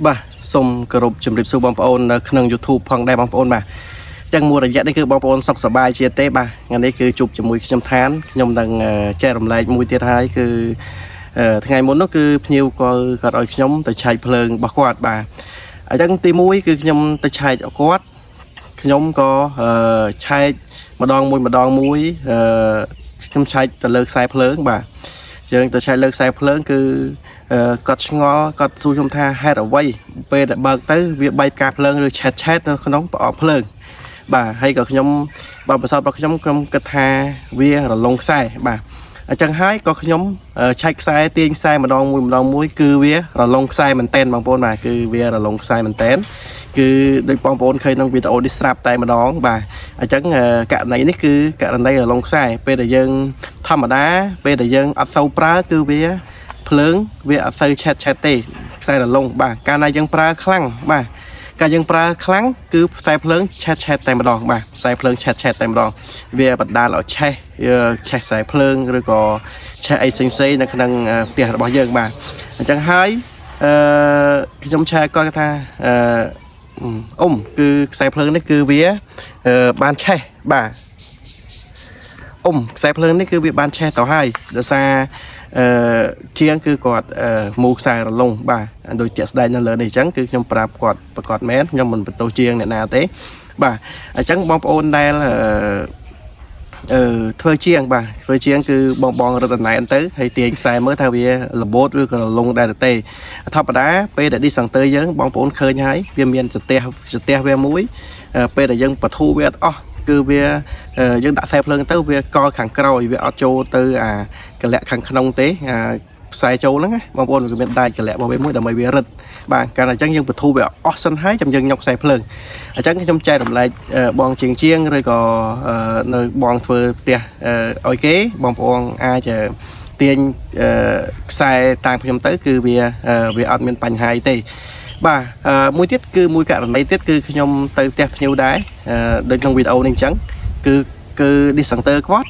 បាទសូមគោរពជំរាបសួរបងប្អូននៅក្នុង YouTube ផងដែរបងប្អូនបាទចឹងមួយរយៈនេះគឺបងប្អូនសុខសប្បាយជាទេបាទថ្ងៃនេះគឺជួបជាមួយខ្ញុំឋានខ្ញុំនឹងចែករំលែកមួយទៀតហើយគឺថ្ងៃមុននោះគឺភ្ញៀវគាត់ឲ្យខ្ញុំទៅឆែកភ្លើងរបស់គាត់បាទអញ្ចឹងទី1គឺខ្ញុំទៅឆែកគាត់ខ្ញុំក៏ឆែកម្ដងមួយខ្ញុំឆែកទៅលើខ្សែភ្លើងបាទយើងទៅឆែកលើខ្សែភ្លើងគឺគាត់ឆ្ងល់គាត់សួរខ្ញុំថាហេតុអ្វីពេលដែលបើកទៅវាបែកផ្កាភ្លើងឬឆេតនៅក្នុងប្រអប់ភ្លើងបាទហើយក៏ខ្ញុំបើប្រសពរបស់ខ្ញុំគិតថាវារលុងខ្សែបាទអញ្ចឹងហើយក៏ខ្ញុំឆែកខ្សែទាញខ្សែម្ដងមួយគឺវារលុងខ្សែមែនតែនបងប្អូនបាទគឺវារលុងខ្សែមែនតែនគឺដូចបងប្អូនឃើញក្នុងវីដេអូនេះស្រាប់តែម្ដងបាទអញ្ចឹងករណីនេះគឺករណីរលុងខ្សែពេលដែលយើងធម្មតាពេលដែលយើងអត់សូវប្រើគឺវាភ្លើងវាអត់សូវឆេតទេខ្សែរលុងបាទកាលណាយើងប្រើខ្លាំងបាទកាលយើងប្រើខ្លាំងគឺខ្សែភ្លើងឆេតតែម្ដងបាទខ្សែភ្លើងឆេតតែម្ដងវាបណ្ដាលឲ្យឆេះខ្សែភ្លើងឬក៏ឆេះអីផ្សេងនៅក្នុងផ្ទះរបស់យើងបាទអញ្ចឹងហើយខ្ញុំឆែកគាត់ថាគឺខ្សែភ្លើងនេះគឺវាបានឆេះបាទខ្សែភ្លើងនេះគឺវាបានឆេះទៅហើយដោយសារជាងគឺគាត់មូខ្សែរលុងបាទដូចជាក់ស្ដែងនៅលើនេះអញ្ចឹងគឺខ្ញុំប្រាប់គាត់ប្រកាសមែនខ្ញុំមិនបន្ទោសជាងអ្នកណាទេបាទអញ្ចឹងបងប្អូនដែលធ្វើជាងគឺបងរត់អណែនទៅហើយទាញខ្សែមើលថាវាលបូតឬក៏រលុងដែរទេធម្មតាពេលដែលឌីសង់ទ័រយើងបងប្អូនឃើញហើយវាមានស្ទះវាមួយពេលដែលយើងបធូរវាអត់អស់គឺវាយើងដាក់ខ្សែភ្លើងទៅវាកលខាងក្រោយវាអត់ចូលទៅអាកលៈខាងក្នុងទេខ្សែចូលហ្នឹងបងប្អូនវាមានដែកកលៈរបស់វាមួយដើម្បីវារឹតបាទកាលអញ្ចឹងយើងបធូរវាអស់សិនហើយយើងយកខ្សែភ្លើងអញ្ចឹងខ្ញុំចែករំលែកបងជាងឬក៏នៅបងធ្វើផ្ទះឲ្យគេបងប្អូនអាចទាញខ្សែតាមខ្ញុំទៅគឺវាអត់មានបញ្ហាទេបាទមួយទៀតគឺមួយករណីទៀតគឺខ្ញុំទៅផ្ទះភ្ញៀវដែរដូចក្នុងវីដេអូនេះអញ្ចឹងគឺ disconnector គាត់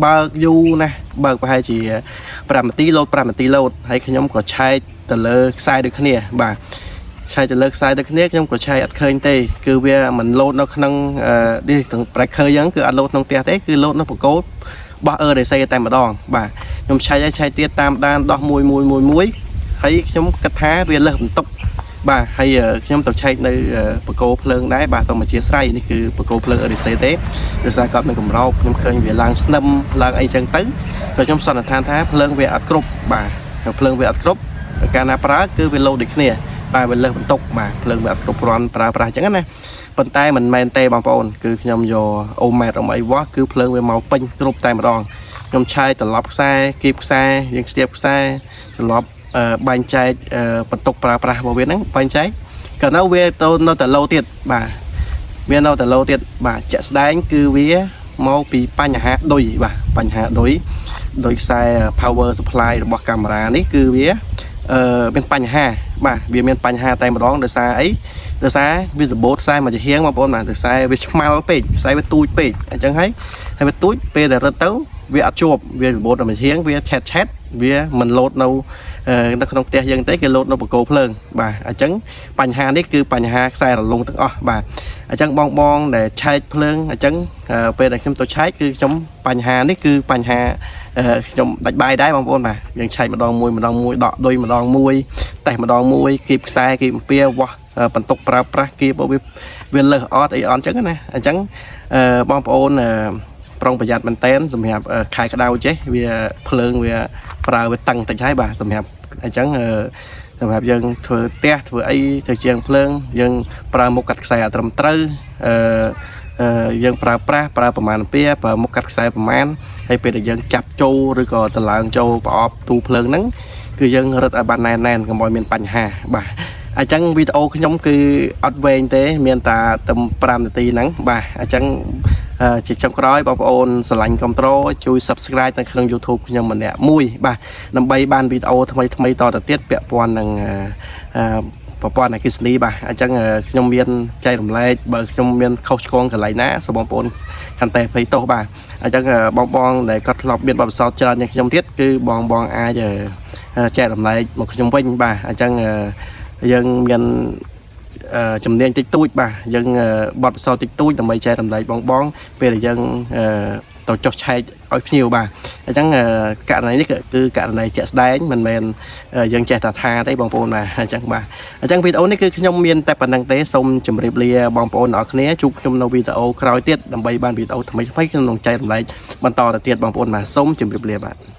បើកយូរណាស់បើកប្រហែលជា5នាទីលោត5នាទីលោតហើយខ្ញុំក៏ឆែកទៅលើខ្សែដូចគ្នាបាទឆែកទៅលើខ្សែដូចគ្នាខ្ញុំក៏ឆែកអត់ឃើញទេគឺវាមិនលោតនៅក្នុងbreaker អញ្ចឹងគឺអត់លោតក្នុងផ្ទះទេគឺលោតនៅបកោតបោះRDC តែម្ដងបាទខ្ញុំឆែកទៀតតាមដានដោះមួយហើយខ្ញុំគិតថាវាលើសបន្ទុកបាទហើយខ្ញុំទៅឆែកនៅបកោភ្លើងដែរបាទទៅមកជាស្រ័យនេះគឺបកោភ្លើង RDC ទេដោយសារគាត់មានកម្រោបខ្ញុំឃើញវាឡើងស្នឹមឡើងអីចឹងទៅក៏ខ្ញុំសន្និដ្ឋានថាភ្លើងវាអត់គ្រប់បាទភ្លើងវាអត់គ្រប់កាលណាប្រើគឺវាលោតដូចគ្នាបាទវាលើសបន្ទុកបាទភ្លើងវាអត់គ្រប់គ្រាន់ប្រើប្រាស់ចឹងណាប៉ុន្តែមិនមែនទេបងប្អូនគឺខ្ញុំយកអូម៉ែត្រអីវ៉ោះគឺភ្លើងវាមកពេញគ្រប់តែម្ដងខ្ញុំឆែកត្រឡប់ខ្សែគៀបខ្សែយើងស្ទាបខ្សែត្រឡប់បែងចែកបន្ទុកប្រើប្រាស់របស់វាហ្នឹងបែងចែកក៏នៅវាទៅនៅតែលោទៀតបាទវានៅតែលោទៀតបាទជាក់ស្ដែងគឺវាមកពីបញ្ហាឌុយបាទបញ្ហាឌុយខ្សែ power supply របស់កាមេរ៉ានេះគឺវាមានបញ្ហាបាទវាមានបញ្ហាតែម្ដងដោយសារអីដោយសារវាសបូតខ្សែមួយជាងបងប្អូនបាទដោយសារវាឆ្មាល់ពេកខ្សែវាទូចពេកអញ្ចឹងហើយវាទូចពេលដែលរត់ទៅវាអត់ជាប់វាសបូតតែមួយជាងវាឆេតវាមិនលោតនៅក្នុងផ្ទះយើងទេគេលោតនៅបកោភ្លើងបាទអញ្ចឹងបញ្ហានេះគឺបញ្ហាខ្សែរលុងទាំងអស់បាទអញ្ចឹងបងដែលឆែកភ្លើងអញ្ចឹងពេលដែលខ្ញុំទៅឆែកគឺខ្ញុំបញ្ហានេះគឺបញ្ហាខ្ញុំដាច់បាយដែរបងប្អូនបាទយើងឆែកម្ដងមួយដកដុយម្ដងមួយតេះម្ដងមួយគៀបខ្សែគៀបអំពាវាស់បន្ទុកប្រើប្រាស់គៀបវាលើសអត់អីអត់អញ្ចឹងណាអញ្ចឹងបងប្អូនប្រុងប្រយ័ត្នមែនតែនសម្រាប់ខែក្តៅចេះវាភ្លើងវាប្រើវាតឹងតិចហើយបាទសម្រាប់អញ្ចឹងសម្រាប់យើងធ្វើផ្ទះធ្វើអីធ្វើជាងភ្លើងយើងប្រើមុខកាត់ខ្សែត្រឹមត្រូវយើងប្រើប្រាស់ប្រើប្រមាណអំពីប្រើមុខកាត់ខ្សែប្រមាណហើយពេលដែលយើងចាប់ចូលឬក៏តឡើងចូលប្រអប់ទូភ្លើងហ្នឹងគឺយើងរឹតឲ្យបានណែនកុំឲ្យមានបញ្ហាបាទអញ្ចឹងវីដេអូខ្ញុំគឺអត់វែងទេមានតែត្រឹម5នាទីហ្នឹងបាទអញ្ចឹងជាចុងក្រោយបងប្អូនស្រឡាញ់គាំទ្រជួយ Subscribe នៅក្នុង YouTube ខ្ញុំម្នាក់មួយបាទដើម្បីបានវីដេអូថ្មីតទៅទៀតពាក់ព័ន្ធនឹងប្រព័ន្ធអគ្គិសនីបាទអញ្ចឹងខ្ញុំមានចែករំលែកបើខ្ញុំមានខុសឆ្គងកន្លែងណាសូមបងប្អូនកាន់តែភ័យទោសបាទអញ្ចឹងបងដែលគាត់ធ្លាប់មានបទពិសោធន៍ច្រើនជាងខ្ញុំទៀតគឺបងអាច ចែករំលែកមកខ្ញុំវិញបាទអញ្ចឹងយើងមានជំនាញតិចតួចបាទយើងបត់ពិសោធន៍តិចតួចដើម្បីចែករំលែកបងពេលដែលយើងទៅចុះឆែកឲ្យភ្ញៀវបាទអញ្ចឹងករណីនេះគឺករណីជាក់ស្ដែងមិនមែនយើងចេះតែថាទេបងប្អូនបាទអញ្ចឹងបាទអញ្ចឹងវីដេអូនេះគឺខ្ញុំមានតែប៉ុណ្្នឹងទេសូមជម្រាបលាបងប្អូនអរគ្នាជួបខ្ញុំនៅវីដេអូក្រោយទៀតដើម្បីបានវីដេអូថ្មីៗខ្ញុំនឹងចែករំលែកបន្តទៅទៀតបងប្អូនបាទសូមជម្រាបលាបាទ